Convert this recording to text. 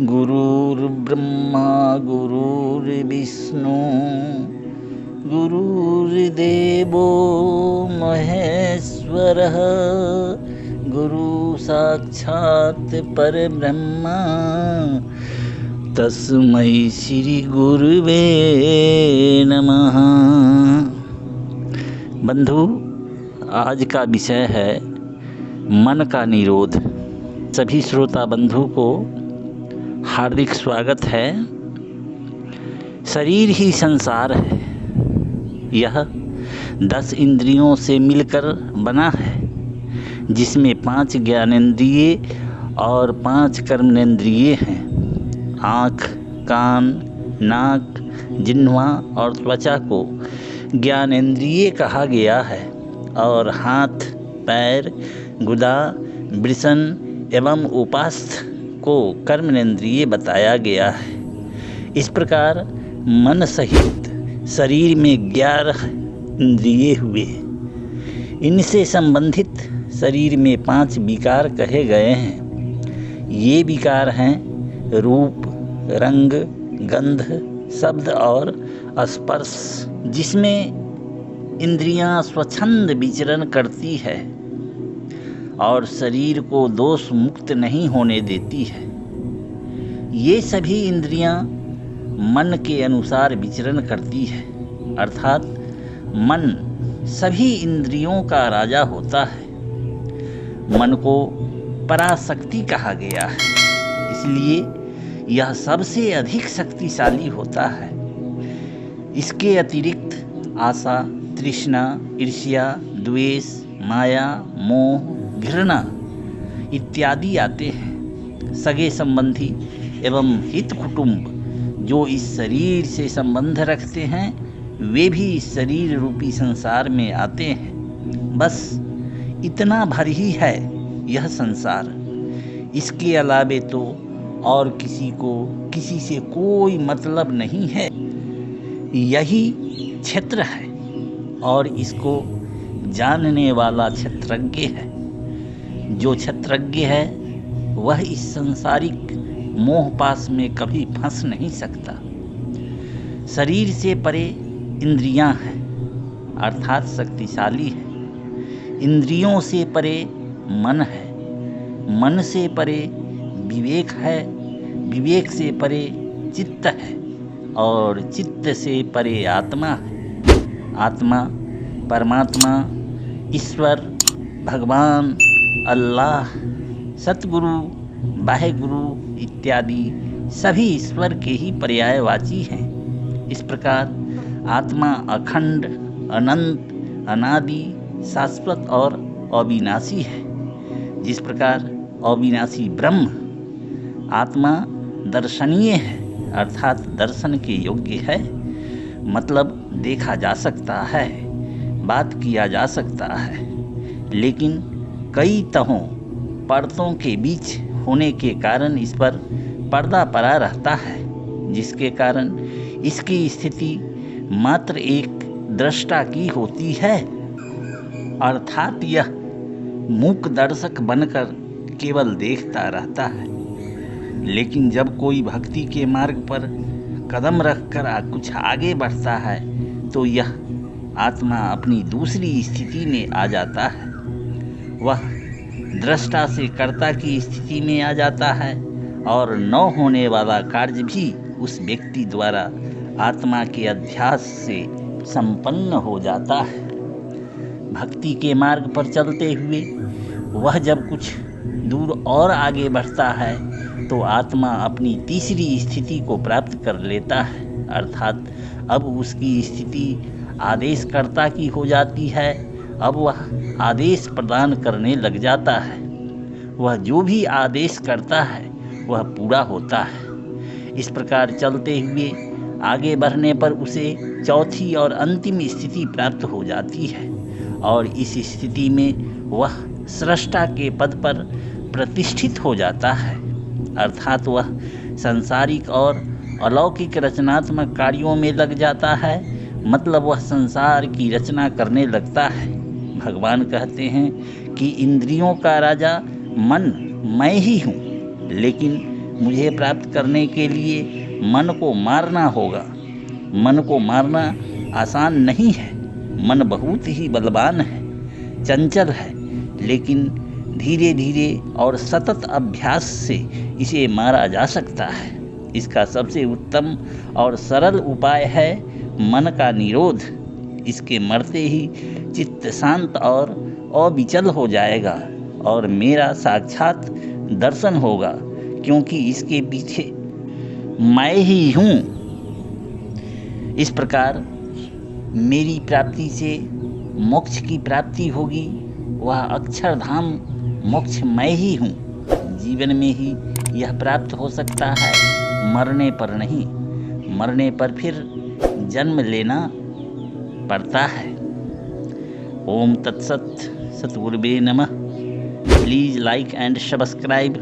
गुरुर्ब्रह्मा गुरुर्विष्णु गुरुर्देवो महेश्वरः गुरु साक्षात् परब्रह्म तस्मै श्री गुरुवे नमः। बंधु, आज का विषय है मन का निरोध। सभी श्रोता बंधु को हार्दिक स्वागत है। शरीर ही संसार है। यह 10 इंद्रियों से मिलकर बना है, जिसमें 5 ज्ञानेंद्रिय और 5 कर्मेंद्रिय हैं। आँख, कान, नाक, जिह्वा और त्वचा को ज्ञानेंद्रिय कहा गया है और हाथ, पैर, गुदा, वृषण एवं उपास्थ को कर्मेंद्रिय बताया गया है। इस प्रकार मन सहित शरीर में 11 इंद्रिय हुए। इनसे संबंधित शरीर में 5 विकार कहे गए हैं। ये विकार हैं रूप, रंग, गंध, शब्द और स्पर्श, जिसमें इंद्रियां स्वच्छंद विचरण करती है और शरीर को दोष मुक्त नहीं होने देती है। ये सभी इंद्रियां मन के अनुसार विचरण करती है, अर्थात मन सभी इंद्रियों का राजा होता है। मन को पराशक्ति कहा गया है, इसलिए यह सबसे अधिक शक्तिशाली होता है। इसके अतिरिक्त आशा, तृष्णा, ईर्ष्या, द्वेष, माया, मोह, घृणा इत्यादि आते हैं। सगे संबंधी एवं हित कुटुंब जो इस शरीर से संबंध रखते हैं, वे भी इस शरीर रूपी संसार में आते हैं। बस इतना भर ही है यह संसार। इसके अलावे तो और किसी को किसी से कोई मतलब नहीं है। यही क्षेत्र है और इसको जानने वाला क्षेत्रज्ञ है। जो क्षेत्रज्ञ है वह इस संसारिक मोह पाश में कभी फंस नहीं सकता। शरीर से परे इंद्रियां हैं, अर्थात शक्तिशाली है। इंद्रियों से परे मन है, मन से परे विवेक है, विवेक से परे चित्त है और चित्त से परे आत्मा है। आत्मा परमात्मा, ईश्वर, भगवान, अल्लाह, सतगुरु, वाहेगुरु इत्यादि सभी ईश्वर के ही पर्यायवाची हैं। इस प्रकार आत्मा अखंड, अनंत, अनादि, शाश्वत और अविनाशी है। जिस प्रकार अविनाशी ब्रह्म आत्मा दर्शनीय है, अर्थात दर्शन के योग्य है, मतलब देखा जा सकता है, बात किया जा सकता है, लेकिन कई तहों परतों के बीच होने के कारण इस पर पर्दा पड़ा रहता है, जिसके कारण इसकी स्थिति मात्र एक दृष्टा की होती है, अर्थात यह मूक दर्शक बनकर केवल देखता रहता है। लेकिन जब कोई भक्ति के मार्ग पर कदम रखकर कुछ आगे बढ़ता है, तो यह आत्मा अपनी दूसरी स्थिति में आ जाता है। वह दृष्टा से कर्ता की स्थिति में आ जाता है और न होने वाला कार्य भी उस व्यक्ति द्वारा आत्मा के अध्यास से संपन्न हो जाता है। भक्ति के मार्ग पर चलते हुए वह जब कुछ दूर और आगे बढ़ता है, तो आत्मा अपनी तीसरी स्थिति को प्राप्त कर लेता है, अर्थात अब उसकी स्थिति आदेशकर्ता की हो जाती है। अब वह आदेश प्रदान करने लग जाता है। वह जो भी आदेश करता है वह पूरा होता है। इस प्रकार चलते हुए आगे बढ़ने पर उसे चौथी और अंतिम स्थिति प्राप्त हो जाती है और इस स्थिति में वह सृष्टा के पद पर प्रतिष्ठित हो जाता है, अर्थात वह सांसारिक और अलौकिक रचनात्मक कार्यों में लग जाता है, मतलब वह संसार की रचना करने लगता है। भगवान कहते हैं कि इंद्रियों का राजा मन मैं ही हूँ, लेकिन मुझे प्राप्त करने के लिए मन को मारना होगा। मन को मारना आसान नहीं है। मन बहुत ही बलवान है, चंचल है, लेकिन धीरे धीरे और सतत अभ्यास से इसे मारा जा सकता है। इसका सबसे उत्तम और सरल उपाय है मन का निरोध। इसके मरते ही चित्त शांत और अविचल हो जाएगा और मेरा साक्षात दर्शन होगा, क्योंकि इसके पीछे मैं ही हूँ। इस प्रकार मेरी प्राप्ति से मोक्ष की प्राप्ति होगी। वह अक्षरधाम मोक्ष मैं ही हूँ। जीवन में ही यह प्राप्त हो सकता है, मरने पर नहीं। मरने पर फिर जन्म लेना पड़ता है। ओम तत्सत। सतगुरुवे नमः। Please like and subscribe.